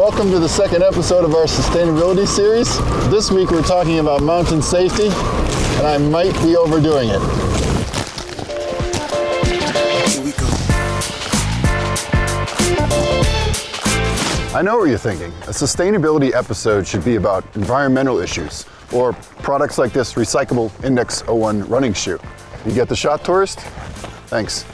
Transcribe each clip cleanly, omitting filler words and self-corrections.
Welcome to the second episode of our sustainability series. This week we're talking about mountain safety, and I might be overdoing it. Here we go. I know what you're thinking. A sustainability episode should be about environmental issues, or products like this recyclable Index 01 running shoe. You get the shot, tourist? Thanks.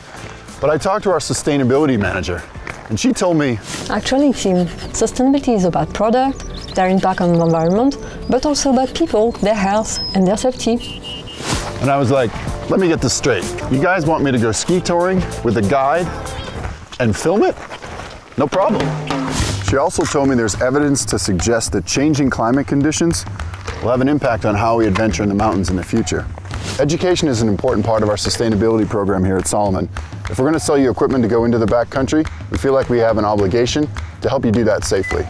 But I talked to our sustainability manager, and she told me, actually, Tim, sustainability is about product, their impact on the environment, but also about people, their health and their safety. And I was like, let me get this straight. You guys want me to go ski touring with a guide and film it? No problem. She also told me there's evidence to suggest that changing climate conditions will have an impact on how we adventure in the mountains in the future. Education is an important part of our sustainability program here at Salomon. If we're going to sell you equipment to go into the backcountry, we feel like we have an obligation to help you do that safely.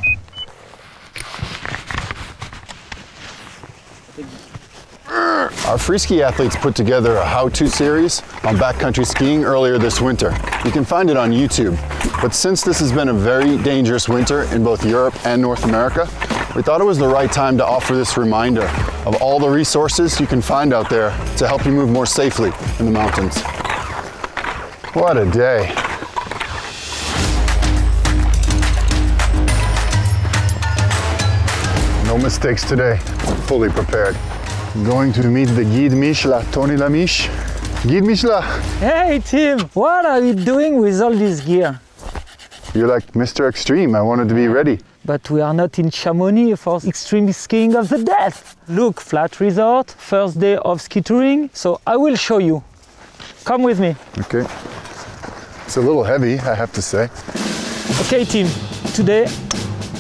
Our freeski athletes put together a how-to series on backcountry skiing earlier this winter. You can find it on YouTube. But since this has been a very dangerous winter in both Europe and North America, we thought it was the right time to offer this reminder of all the resources you can find out there to help you move more safely in the mountains. What a day. No mistakes today. Fully prepared. I'm going to meet the guide Michelin, Tony Lamiche. Guide Michelin. Hey Tim, what are you doing with all this gear? You're like Mr. Extreme. I wanted to be ready. But we are not in Chamonix for extreme skiing of the death. Look, flat resort, first day of ski touring, so I will show you. Come with me. Okay. It's a little heavy, I have to say. Okay Tim, today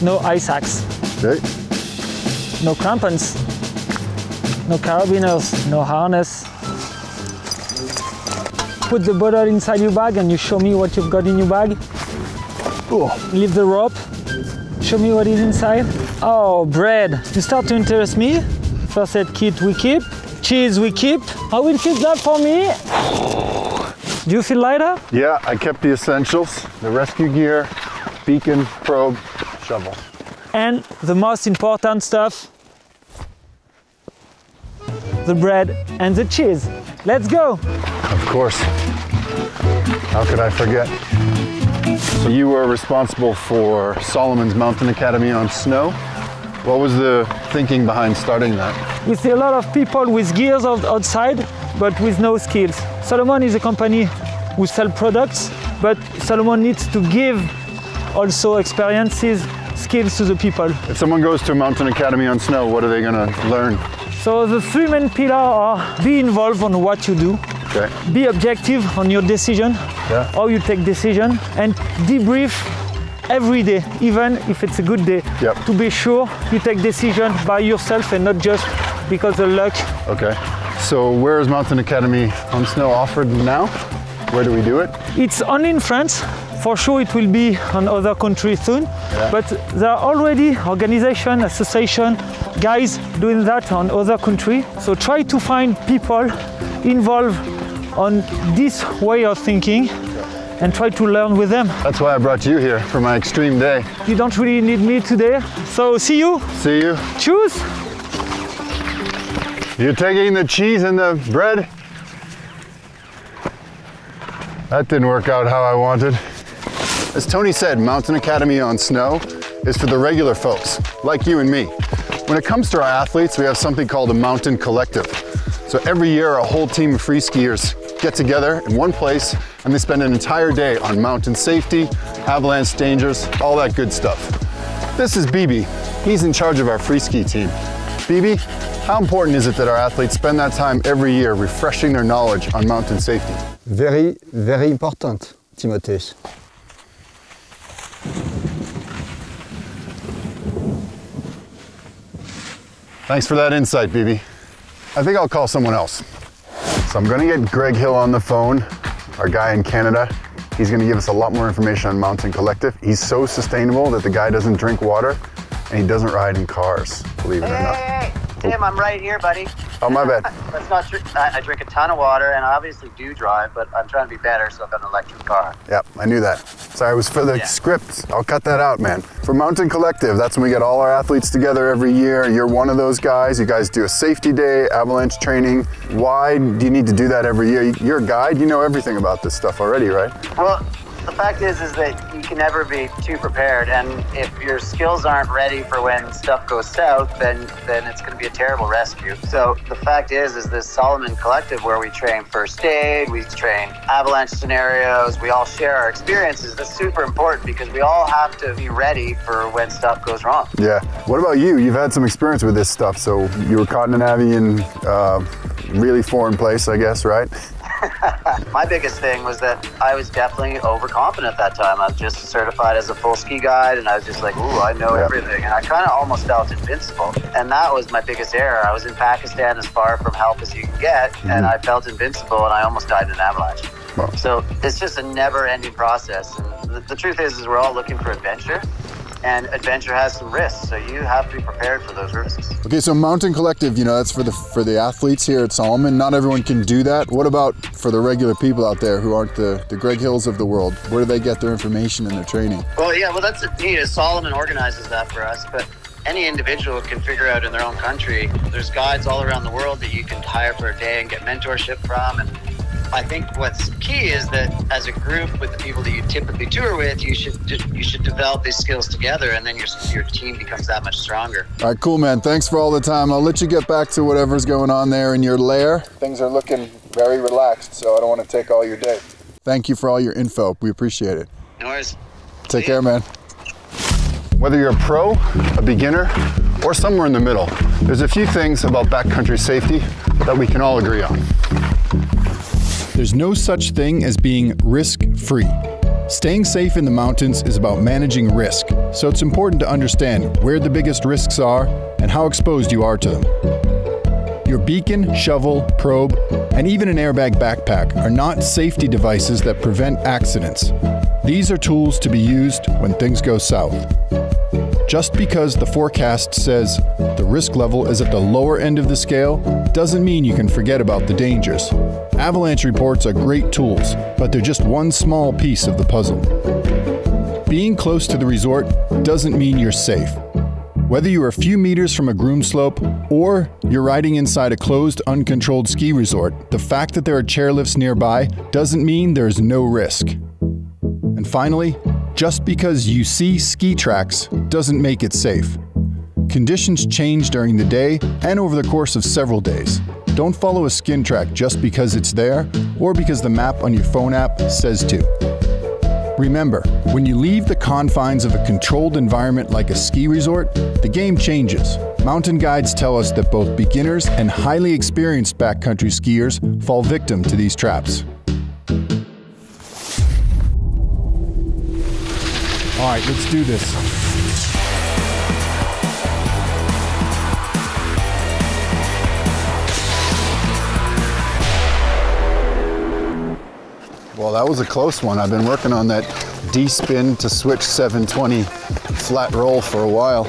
no ice axe. Okay. No crampons. No carabiners, no harness. Put the bottle inside your bag and you show me what you've got in your bag. Oh. Leave the rope. Show me what is inside. Oh, bread. You start to interest me. First aid kit we keep. Cheese we keep. I will keep that for me. Do you feel lighter? Yeah, I kept the essentials. The rescue gear, beacon, probe, shovel. And the most important stuff. The bread and the cheese. Let's go. Of course. How could I forget? So you were responsible for Salomon's Mountain Academy on snow. What was the thinking behind starting that? We see a lot of people with gears outside, but with no skills. Salomon is a company who sells products, but Salomon needs to give also experiences, skills to the people. If someone goes to a Mountain Academy on snow, what are they going to learn? So the three main pillars are be involved on what you do, okay. Be objective on your decision, how you take decision, and debrief every day, even if it's a good day, to be sure you take decision by yourself and not just because of luck. Okay. So where is Mountain Academy on snow offered now? Where do we do it? It's only in France. For sure it will be on other countries soon, but there are already organizations, associations, guys doing that on other countries. So try to find people involved on this way of thinking and try to learn with them. That's why I brought you here for my extreme day. You don't really need me today, so see you. See you. Choose. You're taking the cheese and the bread? That didn't work out how I wanted. As Tony said, Mountain Academy on snow is for the regular folks, like you and me. When it comes to our athletes, we have something called a mountain collective. So every year, a whole team of free skiers get together in one place and they spend an entire day on mountain safety, avalanche dangers, all that good stuff. This is Bibi. He's in charge of our free ski team. Bibi, how important is it that our athletes spend that time every year refreshing their knowledge on mountain safety? Very, very important, Timothée. Thanks for that insight, Bibi. I think I'll call someone else. So I'm gonna get Greg Hill on the phone, our guy in Canada. He's gonna give us a lot more information on Mountain Collective. He's so sustainable that the guy doesn't drink water and he doesn't ride in cars, believe it or not. Tim, I'm right here, buddy. Oh, my bad. That's not true. I drink a ton of water, and I obviously do drive, but I'm trying to be better, so I've got an electric car. Yep, I knew that. Sorry, it was for the script. I'll cut that out, man. For Mountain Collective, that's when we get all our athletes together every year. You're one of those guys. You guys do a safety day, avalanche training. Why do you need to do that every year? You're a guide. You know everything about this stuff already, right? Well, the fact is that you can never be too prepared, and if your skills aren't ready for when stuff goes south, then it's going to be a terrible rescue. So the fact is this Salomon Collective, where we train first aid, we train avalanche scenarios, we all share our experiences. That's super important because we all have to be ready for when stuff goes wrong. Yeah. What about you? You've had some experience with this stuff, so you were caught in a Navi in really foreign place, I guess, right? My biggest thing was that I was definitely overconfident at that time. I was just certified as a full ski guide, and I was just like, ooh, I know everything. And I kind of almost felt invincible. And that was my biggest error. I was in Pakistan, as far from help as you can get, and I felt invincible, and I almost died in an avalanche. Wow. So it's just a never-ending process. And the truth is we're all looking for adventure. And adventure has some risks, so you have to be prepared for those risks. Okay, so Mountain Collective, you know, that's for the athletes here at Salomon. Not everyone can do that. What about for the regular people out there who aren't the Greg Hills of the world? Where do they get their information and their training? Well, yeah, well, that's the thing. Salomon organizes that for us, but any individual can figure out in their own country. There's guides all around the world that you can hire for a day and get mentorship from. And I think what's key is that as a group with the people that you typically tour with, you should develop these skills together, and then your team becomes that much stronger. All right, cool, man. Thanks for all the time. I'll let you get back to whatever's going on there in your lair. Things are looking very relaxed, so I don't want to take all your day. Thank you for all your info. We appreciate it. No worries. Take care, man. Whether you're a pro, a beginner, or somewhere in the middle, there's a few things about backcountry safety that we can all agree on. There's no such thing as being risk-free. Staying safe in the mountains is about managing risk, so it's important to understand where the biggest risks are and how exposed you are to them. Your beacon, shovel, probe, and even an airbag backpack are not safety devices that prevent accidents. These are tools to be used when things go south. Just because the forecast says the risk level is at the lower end of the scale doesn't mean you can forget about the dangers. Avalanche reports are great tools, but they're just one small piece of the puzzle. Being close to the resort doesn't mean you're safe. Whether you're a few meters from a groomed slope or you're riding inside a closed, uncontrolled ski resort, the fact that there are chairlifts nearby doesn't mean there's no risk. And finally, just because you see ski tracks doesn't make it safe. Conditions change during the day and over the course of several days. Don't follow a skin track just because it's there or because the map on your phone app says to. Remember, when you leave the confines of a controlled environment like a ski resort, the game changes. Mountain guides tell us that both beginners and highly experienced backcountry skiers fall victim to these traps. All right, let's do this. Well, that was a close one. I've been working on that D-spin to switch 720 flat roll for a while.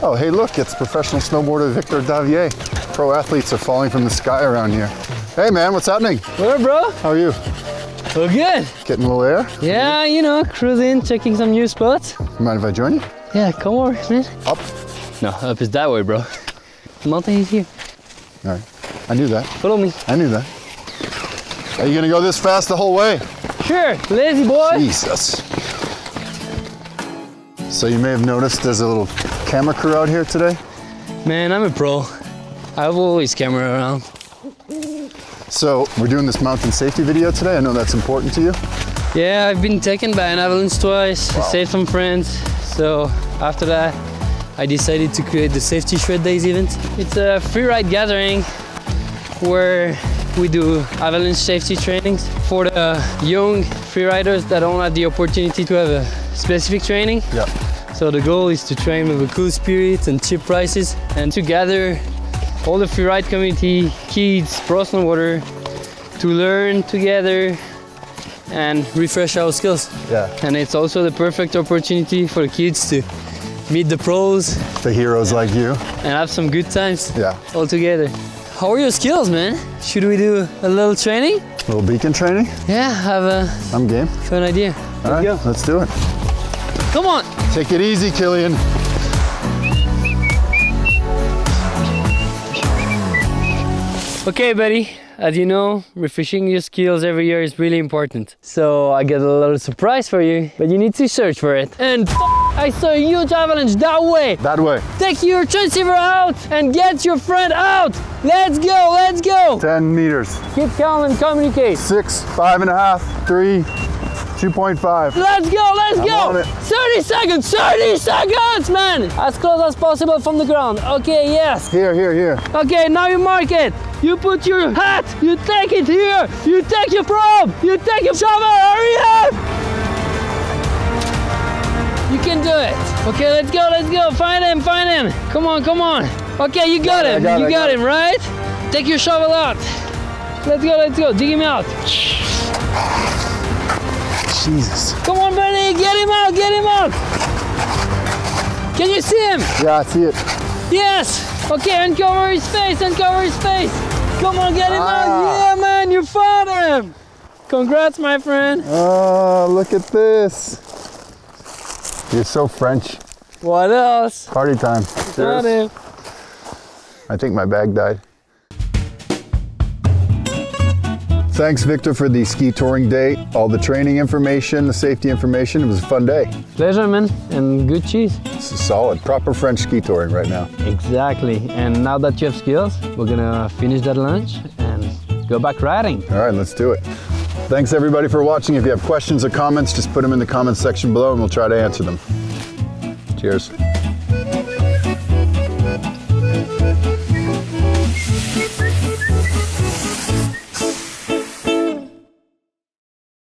Oh, hey, look, it's professional snowboarder Victor Daviet. Pro athletes are falling from the sky around here. Hey, man, what's happening? What up, bro? How are you? Oh, good. Getting a little air? Yeah, you know, cruising, checking some new spots. Mind if I join you? Yeah, come over, man. Up? No, up is that way, bro. The mountain is here. All right, I knew that. Follow me. I knew that. Are you gonna go this fast the whole way? Sure, lazy boy. Jesus. So you may have noticed there's a little camera crew out here today. Man, I'm a pro. I have always camera around. So we're doing this mountain safety video today. I know that's important to you. Yeah, I've been taken by an avalanche twice. Wow. I saved some friends. So after that, I decided to create the Safety Shred Days event. It's a free ride gathering where we do avalanche safety trainings for the young freeriders that don't have the opportunity to have a specific training. Yeah. So the goal is to train with a cool spirit and cheap prices and to gather all the freeride community, kids, pro snowboarder, to learn together and refresh our skills. Yeah. And it's also the perfect opportunity for the kids to meet the pros, The heroes like you. and have some good times Yeah. all together. How are your skills, man? Should we do a little training? Little beacon training. Yeah, have a I'm game. fun idea. All right, let's do it. Come on! Take it easy, Killian. Okay, buddy. As you know, refreshing your skills every year is really important. So I got a little surprise for you, but you need to search for it. And I saw a huge avalanche that way. That way. Take your transceiver out and get your friend out. Let's go, let's go. 10 meters. Keep calm and communicate. 6, 5.5, 3, 2.5. Let's go, let's I'm go. on it. 30 seconds, man. As close as possible from the ground. Okay, yes. Here, here, here. Okay, now you mark it. You put your hat, you take it here, you take your probe, you take your shovel, hurry up! You can do it. Okay, let's go, find him, Come on, come on. Okay, you got him, you got him, right? Take your shovel out. Let's go, dig him out. Jesus. Come on, buddy, get him out. Can you see him? Yeah, I see it. Yes! Okay, uncover his face. Come on, get him out. Yeah, man, you found him. Congrats, my friend. Oh, look at this. You're so French. What else? Party time. Got him. I think my bag died. Thanks, Victor, for the ski touring day, all the training information, the safety information. It was a fun day. Pleasure, man, and good cheese. This is solid. Proper French ski touring right now. Exactly. And now that you have skills, we're gonna finish that lunch and go back riding. All right, let's do it. Thanks, everybody, for watching. If you have questions or comments, just put them in the comments section below and we'll try to answer them. Cheers.